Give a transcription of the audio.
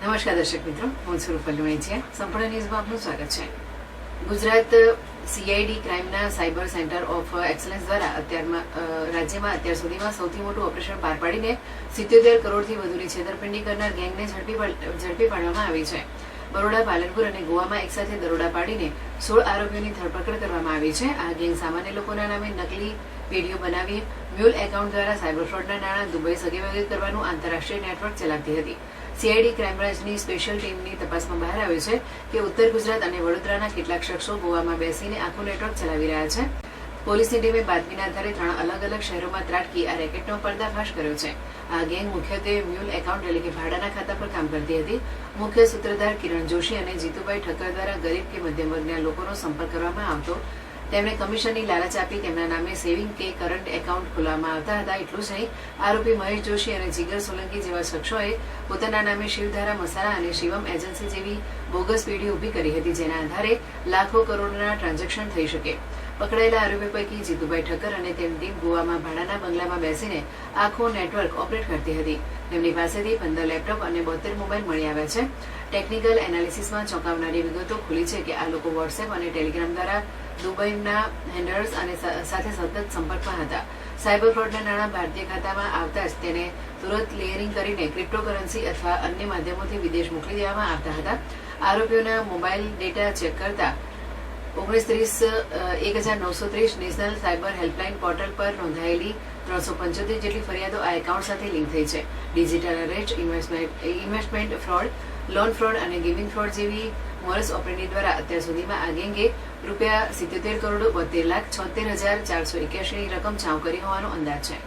નમસ્કાર દર્શક મિત્રો, હું સુરફલી વૈદ્યા. સંપૂર્ણ ન્યૂઝમાં આપનું સ્વાગત છે. ગુજરાત સીઆઈડી ક્રાઇમના સાયબર સેન્ટર ઓફ એક્સલન્સ દ્વારા રાજ્યમાં અત્યાર સુધીમાં સૌથી મોટું ઓપરેશન પાર પાડીને 77 કરોડથી વધુની છેતરપિંડી કરનાર ગેંગને ઝડપી પાડવામાં આવી છે. બરોડા, પાલનપુર અને ગોવામાં એકસાથે દરોડા પાડીને 16 આરોપીઓની ધરપકડ કરવામાં આવી છે. આ ગેંગ સામાન્ય લોકોના નામે નકલી વિડીયો બનાવી મ્યુલ એકાઉન્ટ દ્વારા સાયબર ફ્રોડના નાણાં દુબઈ સગેવગે કરવાનું આંતરરાષ્ટ્રીય નેટવર્ક ચલાવતી હતી. સીઆઈડી ક્રાઇમ બ્રાન્ચની સ્પેશિયલ ટીમની તપાસમાં બહાર આવ્યું છે કે ઉત્તર ગુજરાત અને વડોદરાના કેટલાક શખ્સો ગોવામાં બેસીને આખું નેટવર્ક ચલાવી રહ્યા છે. પોલીસની ટીમે બાતમીના આધારે 3 અલગ અલગ શહેરોમાં ત્રાટકી આ રેકેટનો પર્દાફાશ કર્યો છે. આ ગેંગ મુખ્યત્વે મ્યુલ એકાઉન્ટ એટલે કે ભાડાના ખાતા પર કામ કરતી હતી. મુખ્ય સૂત્રધાર કિરણ જોશી અને જીતુભાઈ ઠક્કર દ્વારા ગરીબ કે મધ્યમ વર્ગના લોકોનો સંપર્ક કરવામાં આવતો. તેમણે કમિશનની લાલચ આપી તેમના નામે સેવિંગ કે કરંટ એકાઉન્ટ ખોલવામાં આવતા હતા. એટલું જ નહીં, આરોપી મહેશ જોશી અને જીગર સોલંકી જેવા શખ્સોએ પોતાના નામે શિવધારા મસાલા અને શિવમ એજન્સી જેવી બોગસ પેઢી ઊભી કરી હતી, જેના આધારે લાખો કરોડના ટ્રાન્ઝેક્શન થઈ શકે. પકડાયેલા આરોપી પૈકી જીતુભાઈ ઠક્કર અને તેમની ટીમ ગોવામાં ભાડાના બંગલામાં બેસીને આખો નેટવર્ક ઓપરેટ કરતી હતી. તેમની પાસેથી 15 લેપટોપ અને 72 મોબાઈલ મળી આવ્યા છે. ટેકનિકલ એનાલિસિસમાં ચોંકાવનારી વિગતો ખુલી છે કે આ લોકો વોટ્સએપ અને ટેલિગ્રામ દ્વારા દુબઈના હેન્ડલર્સ અને સાથે સતત સંપર્કમાં હતા. સાયબર ફ્રોડના નાણાં ભારતીય ખાતામાં આવતા જ તેને તુરંત લેયરિંગ કરીને ક્રિપ્ટોકરન્સી અથવા અન્ય માધ્યમોથી વિદેશ મોકલી દેવામાં આવતા હતા. આરોપીઓના મોબાઈલ ડેટા ચેક કરતા 1930 નેશનલ સાયબર હેલ્પલાઇન પોર્ટલ પર નોંધાયેલી 375 જેટલી ફરિયાદો આ એકાઉન્ટ સાથે લિંક થઈ છે. Digital arrest, investment fraud, loan fraud અને ગિવિંગ ફ્રોડ જેવી મોરસ ઓપરેન્ડી દ્વારા અત્યાર સુધીમાં આ ગેંગે ₹77 કરોડ 72,76,481 ની રકમ ચાઉ કરી હોવાનો અંદાજ છે.